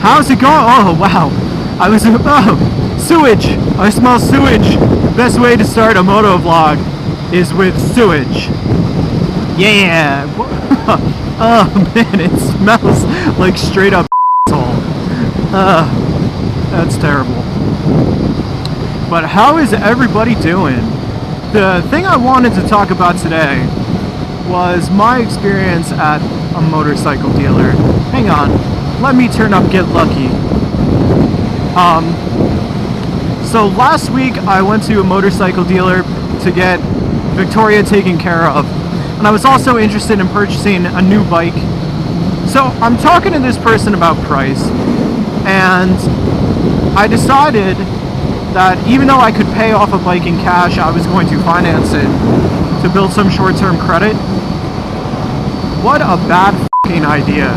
How's it going? Oh, wow. Sewage. I smell sewage. Best way to start a moto vlog is with sewage. Yeah. Oh, man, it smells like straight up asshole. That's terrible. But how is everybody doing? The thing I wanted to talk about today was my experience at a motorcycle dealer. Hang on, let me turn up Get Lucky. So last week I went to a motorcycle dealer to get Victoria taken care of, and I was also interested in purchasing a new bike. So I'm talking to this person about price, and I decided that even though I could pay off a bike in cash, I was going to finance it to build some short-term credit. What a bad f***ing idea.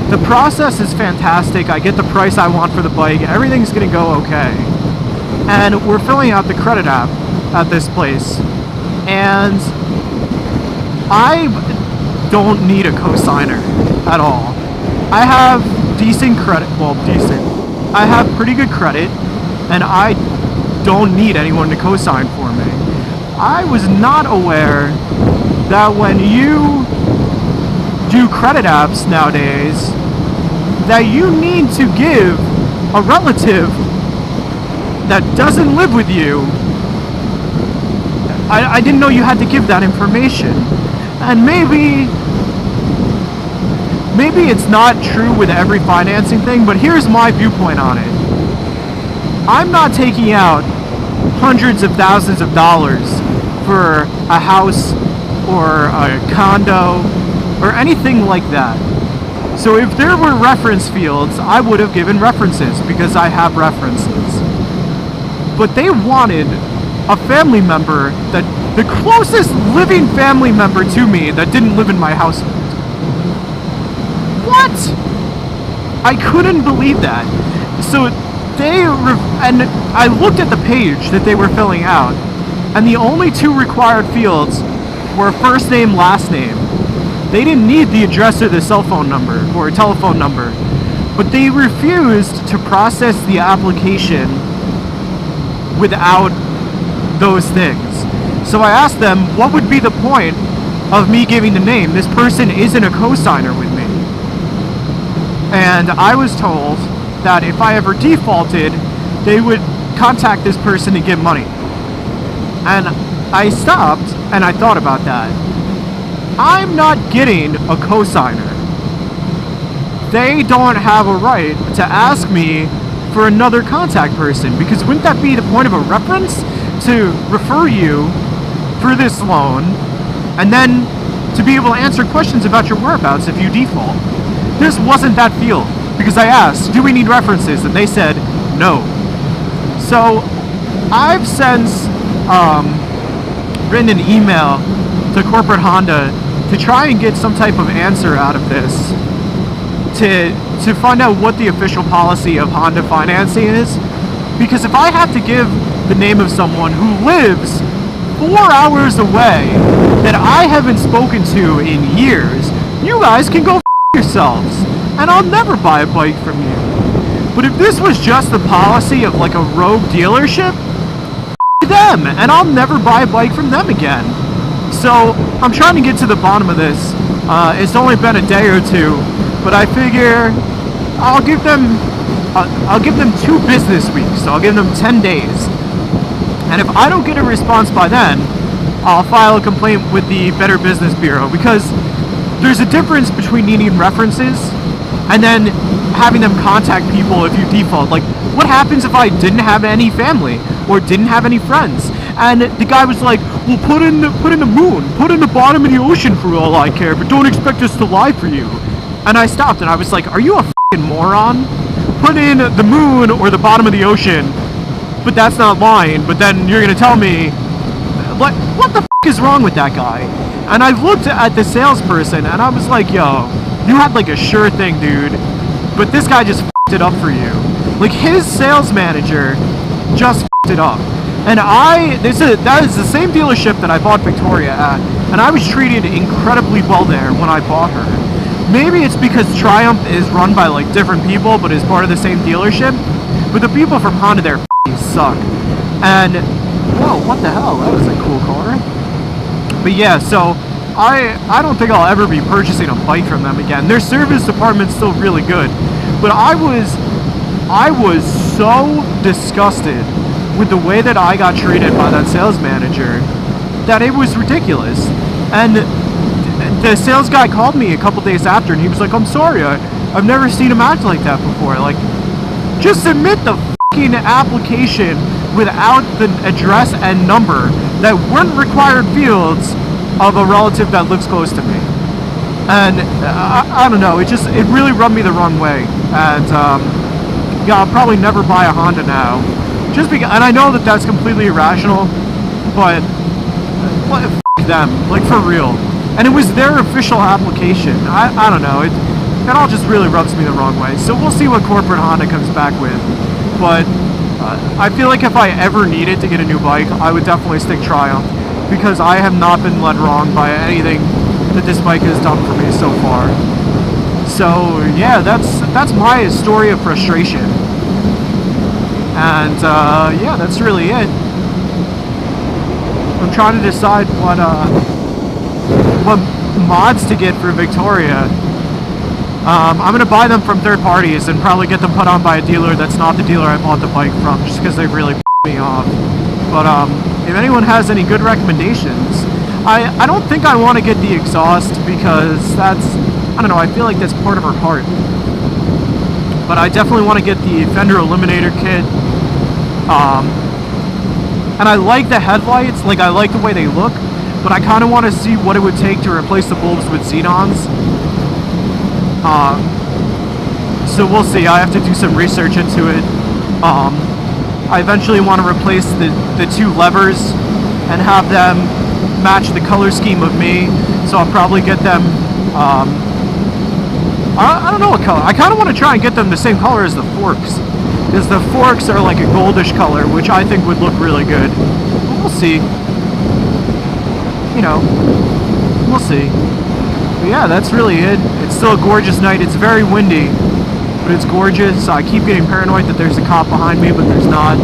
The process is fantastic. I get the price I want for the bike. Everything's gonna go okay. And we're filling out the credit app at this place. And I don't need a cosigner at all. I have decent credit. Well, decent. I have pretty good credit, and I don't need anyone to co-sign for me. I was not aware that when you do credit apps nowadays, that you need to give a relative that doesn't live with you. I didn't know you had to give that information. And maybe it's not true with every financing thing, but here's my viewpoint on it. I'm not taking out hundreds of thousands of dollars for a house or a condo or anything like that. So if there were reference fields, I would have given references because I have references. But they wanted a family member, that the closest living family member to me that didn't live in my household. What? I couldn't believe that. So and I looked at the page that they were filling out, and the only two required fields were first name, last name. They didn't need the address or the cell phone number or telephone number, but they refused to process the application without those things. So I asked them, what would be the point of me giving the name? This person isn't a co-signer with me. And I was told that if I ever defaulted, they would contact this person to get money. And I stopped and I thought about that. I'm not getting a cosigner. They don't have a right to ask me for another contact person, because wouldn't that be the point of a reference? To refer you for this loan and then to be able to answer questions about your whereabouts if you default. This wasn't that field, because I asked, do we need references? And they said no. So I've since written an email to corporate Honda to try and get some type of answer out of this, to find out what the official policy of Honda financing is. Because if I have to give the name of someone who lives 4 hours away that I haven't spoken to in years, you guys can go f*** yourselves, and I'll never buy a bike from you. But if this was just the policy of like a rogue dealership, f*** them, and I'll never buy a bike from them again. So I'm trying to get to the bottom of this. It's only been a day or two, but I figure I'll give them 2 business weeks. So I'll give them 10 days. And if I don't get a response by then, I'll file a complaint with the Better Business Bureau, because there's a difference between needing references and then having them contact people if you default. Like, what happens if I didn't have any family or didn't have any friends? And the guy was like, well, put in the moon, put in the bottom of the ocean for all I care, but don't expect us to lie for you. And I stopped and I was like, are you a f***ing moron? Put in the moon or the bottom of the ocean, but that's not lying. But then you're gonna tell me, what the f*** is wrong with that guy? And I looked at the salesperson and I was like, yo, you had like a sure thing, dude, but this guy just f***ed it up for you. Like, his sales manager just f***ed it up. And that is the same dealership that I bought Victoria at, and I was treated incredibly well there when I bought her. maybe it's because Triumph is run by like different people, but is part of the same dealership. But the people from Honda there suck. And whoa, what the hell? That was a cool car. But yeah, so I don't think I'll ever be purchasing a bike from them again. Their service department's still really good, but I was so disgusted with the way that I got treated by that sales manager that it was ridiculous. And the sales guy called me a couple days after, and he was like, "I'm sorry, I've never seen him act like that before." Like, just submit the fucking application without the address and number that weren't required fields of a relative that lives close to me. And I don't know, it really rubbed me the wrong way. And yeah, I'll probably never buy a Honda now, just because. And I know that that's completely irrational, but f them, like, for real. And it was their official application. I don't know, it all just really rubs me the wrong way. So we'll see what corporate Honda comes back with. But I feel like if I ever needed to get a new bike, I would definitely stick Triumph, because I have not been led wrong by anything that this bike has done for me so far. So yeah, that's my story of frustration. And yeah, that's really it. I'm trying to decide what mods to get for Victoria. I'm gonna buy them from third parties and probably get them put on by a dealer that's not the dealer I bought the bike from, just because they really pissed me off. But if anyone has any good recommendations, I don't think I want to get the exhaust, because that's, I don't know, I feel like that's part of her heart. But I definitely want to get the fender eliminator kit. And I like the headlights, like I like the way they look, but I kind of want to see what it would take to replace the bulbs with xenons. So we'll see. I have to do some research into it. I eventually want to replace the two levers and have them match the color scheme of me, so I'll probably get them, I don't know what color. I kind of want to try and get them the same color as the forks, because the forks are like a goldish color, which I think would look really good. But we'll see. You know, we'll see. But yeah, that's really it. It's still a gorgeous night. It's very windy, but it's gorgeous. I keep getting paranoid that there's a cop behind me, but there's not.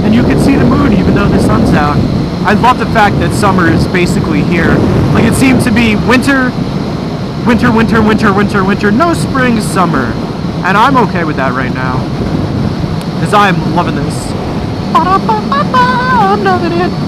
And you can see the moon even though the sun's out. I love the fact that summer is basically here. Like, it seems to be winter, winter, winter, winter, winter, winter, no spring, summer. And I'm okay with that right now, because I'm loving this. I'm loving it.